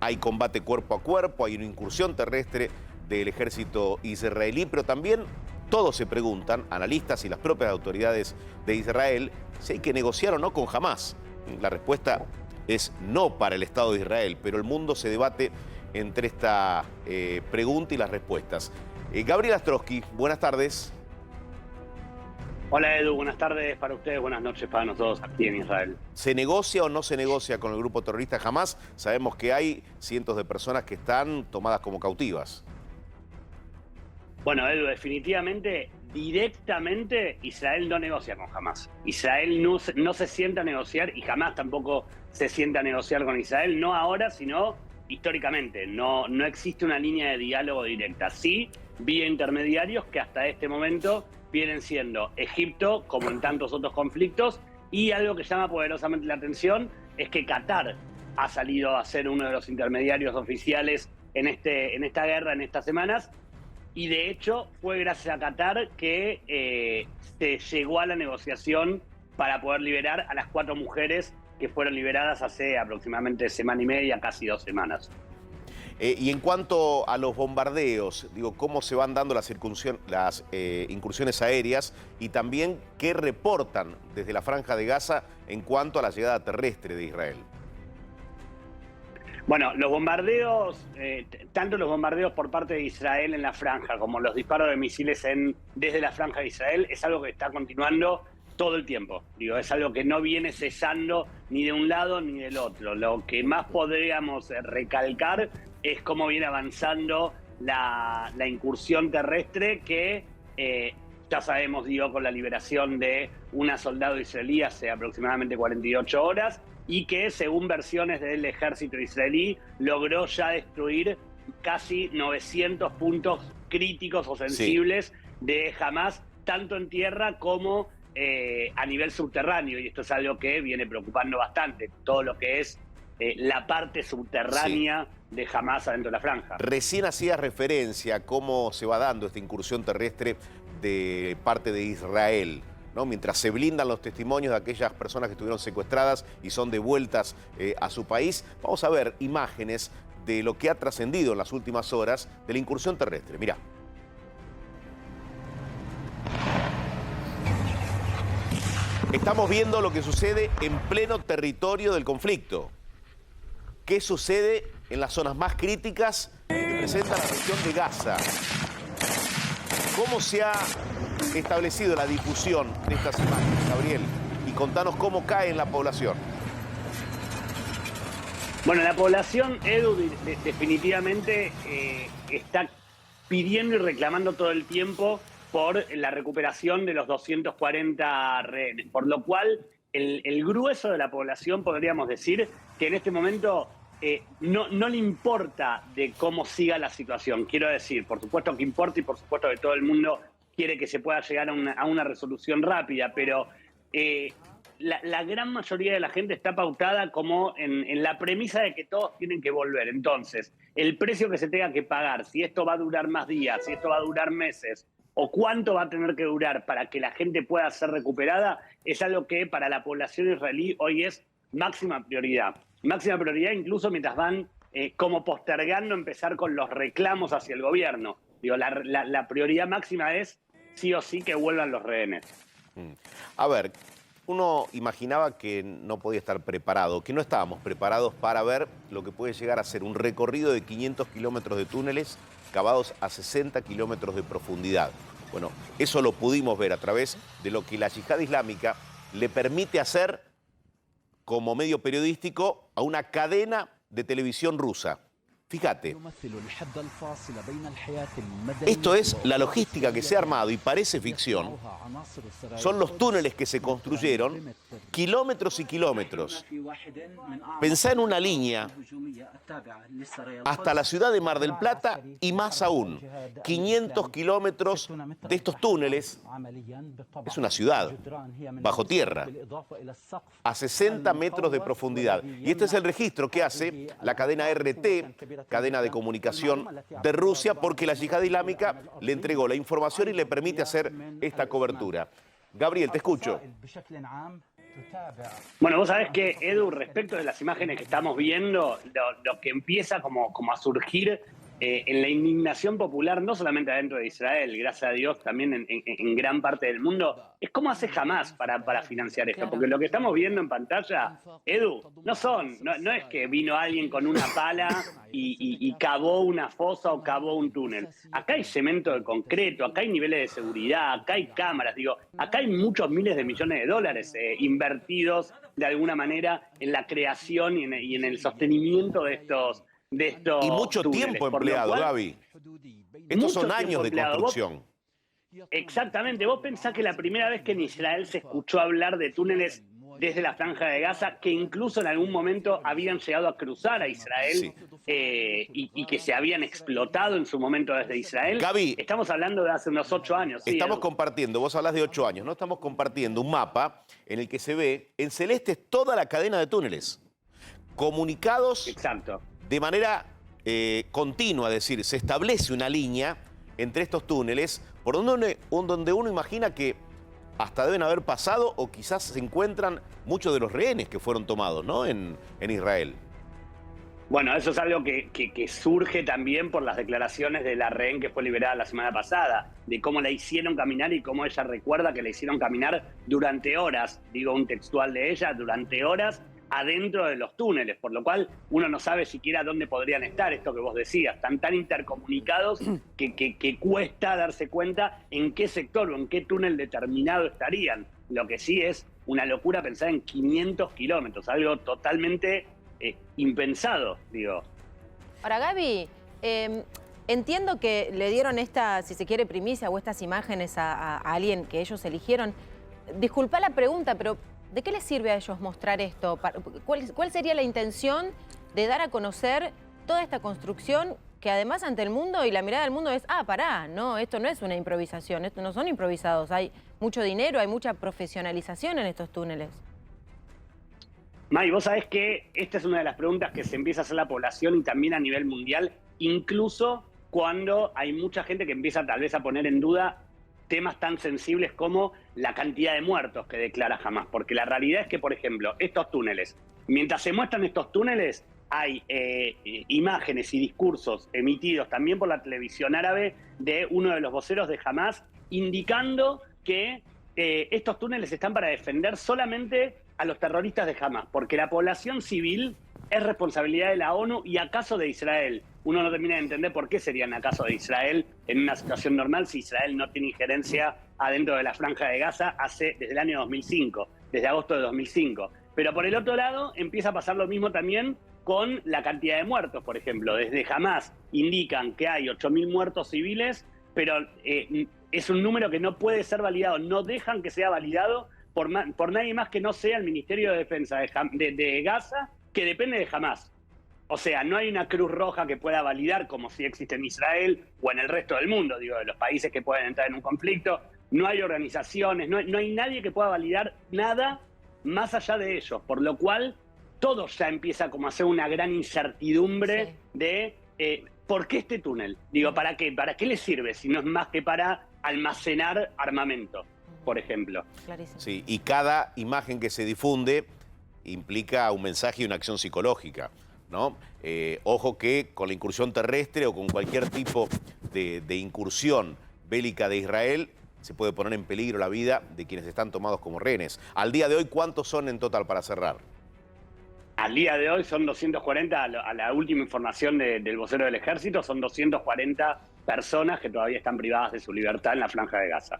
hay combate cuerpo a cuerpo, hay una incursión terrestre del ejército israelí, pero también todos se preguntan, analistas y las propias autoridades de Israel, si hay que negociar o no con Hamás. La respuesta es no para el Estado de Israel, pero el mundo se debate entre esta pregunta y las respuestas. Gabriel Astrosky, buenas tardes. Hola Edu, buenas tardes para ustedes, buenas noches para nosotros aquí en Israel. ¿Se negocia o no se negocia con el grupo terrorista Hamás? Sabemos que hay cientos de personas que están tomadas como cautivas. Bueno, Edu, definitivamente, directamente, Israel no negocia con Hamás. Israel no se sienta a negociar y Hamás tampoco se sienta a negociar con Israel, no ahora, sino históricamente. No existe una línea de diálogo directa. Sí, vía intermediarios que hasta este momento vienen siendo Egipto, como en tantos otros conflictos, y algo que llama poderosamente la atención es que Qatar ha salido a ser uno de los intermediarios oficiales en esta guerra, en estas semanas, y de hecho fue gracias a Qatar que se llegó a la negociación para poder liberar a las 4 mujeres que fueron liberadas hace aproximadamente semana y media, casi 2 semanas. Y en cuanto a los bombardeos, digo, ¿cómo se van dando las incursiones aéreas y también qué reportan desde la Franja de Gaza en cuanto a la llegada terrestre de Israel? Bueno, los bombardeos, tanto los bombardeos por parte de Israel en la franja como los disparos de misiles desde la franja de Israel es algo que está continuando todo el tiempo. Digo, es algo que no viene cesando ni de un lado ni del otro. Lo que más podríamos recalcar es cómo viene avanzando la incursión terrestre que ya sabemos, digo, con la liberación de una soldado israelí hace aproximadamente 48 horas y que, según versiones del ejército israelí, logró ya destruir casi 900 puntos críticos o sensibles de Hamás, tanto en tierra como a nivel subterráneo, y esto es algo que viene preocupando bastante, todo lo que es la parte subterránea de Hamás adentro de la franja. Recién hacía referencia a cómo se va dando esta incursión terrestre de parte de Israel, ¿no? Mientras se blindan los testimonios de aquellas personas que estuvieron secuestradas y son devueltas a su país, vamos a ver imágenes de lo que ha trascendido en las últimas horas de la incursión terrestre. Mirá. Estamos viendo lo que sucede en pleno territorio del conflicto. ¿Qué sucede en las zonas más críticas que presenta la región de Gaza? ¿Cómo se ha establecido la difusión de estas imágenes, Gabriel? Y contanos cómo cae en la población. Bueno, la población, Edu, definitivamente está pidiendo y reclamando todo el tiempo por la recuperación de los 240 rehenes, por lo cual el grueso de la población, podríamos decir, que en este momento no le importa de cómo siga la situación. Quiero decir, por supuesto que importa y por supuesto que todo el mundo quiere que se pueda llegar a una resolución rápida, pero la gran mayoría de la gente está pautada como en la premisa de que todos tienen que volver. Entonces, el precio que se tenga que pagar, si esto va a durar más días, si esto va a durar meses, o cuánto va a tener que durar para que la gente pueda ser recuperada, es algo que para la población israelí hoy es máxima prioridad. Máxima prioridad incluso mientras van como postergando empezar con los reclamos hacia el gobierno. Digo, la prioridad máxima es sí o sí que vuelvan los rehenes. A ver, uno imaginaba que no podía estar preparado, que no estábamos preparados para ver lo que puede llegar a ser un recorrido de 500 kilómetros de túneles cavados a 60 kilómetros de profundidad. Bueno, eso lo pudimos ver a través de lo que la yihad islámica le permite hacer como medio periodístico a una cadena de televisión rusa. Fíjate, esto es la logística que se ha armado y parece ficción. Son los túneles que se construyeron, kilómetros y kilómetros. Pensá en una línea hasta la ciudad de Mar del Plata y más aún, 500 kilómetros de estos túneles. Es una ciudad, bajo tierra, a 60 metros de profundidad. Y este es el registro que hace la cadena RT, cadena de comunicación de Rusia, porque la yihad islámica le entregó la información y le permite hacer esta cobertura. Gabriel, te escucho. Bueno, vos sabés que, Edu, respecto de las imágenes que estamos viendo, lo que empieza como a surgir en la indignación popular, no solamente adentro de Israel, gracias a Dios, también en gran parte del mundo, es cómo hace Hamás para financiar esto. Porque lo que estamos viendo en pantalla, Edu, no es que vino alguien con una pala y cavó una fosa o cavó un túnel. Acá hay cemento de concreto, acá hay niveles de seguridad, acá hay cámaras, acá hay muchos miles de millones de dólares invertidos de alguna manera en la creación y en el sostenimiento de estos Y mucho túneles, tiempo por lo empleado, cual, Gaby. Estos son mucho años tiempo de empleado. construcción. Exactamente, vos pensás que la primera vez que en Israel se escuchó hablar de túneles desde la Franja de Gaza, que incluso en algún momento habían llegado a cruzar a Israel, Sí. y que se habían explotado en su momento desde Israel, Gaby, estamos hablando de hace unos 8 años. Sí, estamos Edu. compartiendo, vos hablas de 8 años, ¿no? Estamos compartiendo un mapa en el que se ve en celeste toda la cadena de túneles, comunicados Exacto. de manera continua, es decir, se establece una línea entre estos túneles por donde uno imagina que hasta deben haber pasado o quizás se encuentran muchos de los rehenes que fueron tomados, ¿no? En Israel. Bueno, eso es algo que surge también por las declaraciones de la rehén que fue liberada la semana pasada, de cómo la hicieron caminar y cómo ella recuerda que la hicieron caminar durante horas, digo un textual de ella, durante horas adentro de los túneles, por lo cual uno no sabe siquiera dónde podrían estar, esto que vos decías, están tan intercomunicados que cuesta darse cuenta en qué sector o en qué túnel determinado estarían. Lo que sí es una locura pensar en 500 kilómetros, algo totalmente impensado, digo. Ahora, Gaby, entiendo que le dieron esta, si se quiere, primicia o estas imágenes a alguien que ellos eligieron. Disculpa la pregunta, pero ¿de qué les sirve a ellos mostrar esto? ¿Cuál sería la intención de dar a conocer toda esta construcción que además ante el mundo y la mirada del mundo es, pará, no, esto no es una improvisación, esto no son improvisados, hay mucho dinero, hay mucha profesionalización en estos túneles? May, vos sabés que esta es una de las preguntas que se empieza a hacer la población y también a nivel mundial, incluso cuando hay mucha gente que empieza tal vez a poner en duda temas tan sensibles como la cantidad de muertos que declara Hamás. Porque la realidad es que, por ejemplo, estos túneles, mientras se muestran estos túneles, hay imágenes y discursos emitidos también por la televisión árabe de uno de los voceros de Hamás indicando que estos túneles están para defender solamente a los terroristas de Hamás, porque la población civil es responsabilidad de la ONU y acaso de Israel. Uno no termina de entender por qué serían acaso de Israel en una situación normal si Israel no tiene injerencia adentro de la Franja de Gaza desde el año 2005, desde agosto de 2005. Pero por el otro lado empieza a pasar lo mismo también con la cantidad de muertos, por ejemplo. Desde Hamás indican que hay 8.000 muertos civiles, pero es un número que no puede ser validado, no dejan que sea validado por nadie más que no sea el Ministerio de Defensa de Gaza, que depende de Hamás. O sea, no hay una Cruz Roja que pueda validar, como si existe en Israel o en el resto del mundo, digo, de los países que pueden entrar en un conflicto. No hay organizaciones, no hay nadie que pueda validar nada más allá de ellos, por lo cual todo ya empieza como a ser una gran incertidumbre de ¿por qué este túnel? Digo, ¿para qué? ¿Para qué le sirve si no es más que para almacenar armamento, por ejemplo? Clarísimo. Sí, y cada imagen que se difunde implica un mensaje y una acción psicológica, ¿no? Ojo que con la incursión terrestre o con cualquier tipo de incursión bélica de Israel se puede poner en peligro la vida de quienes están tomados como rehenes. Al día de hoy, ¿cuántos son en total para cerrar? Al día de hoy son 240, a la última información del vocero del ejército, son 240 personas que todavía están privadas de su libertad en la Franja de Gaza.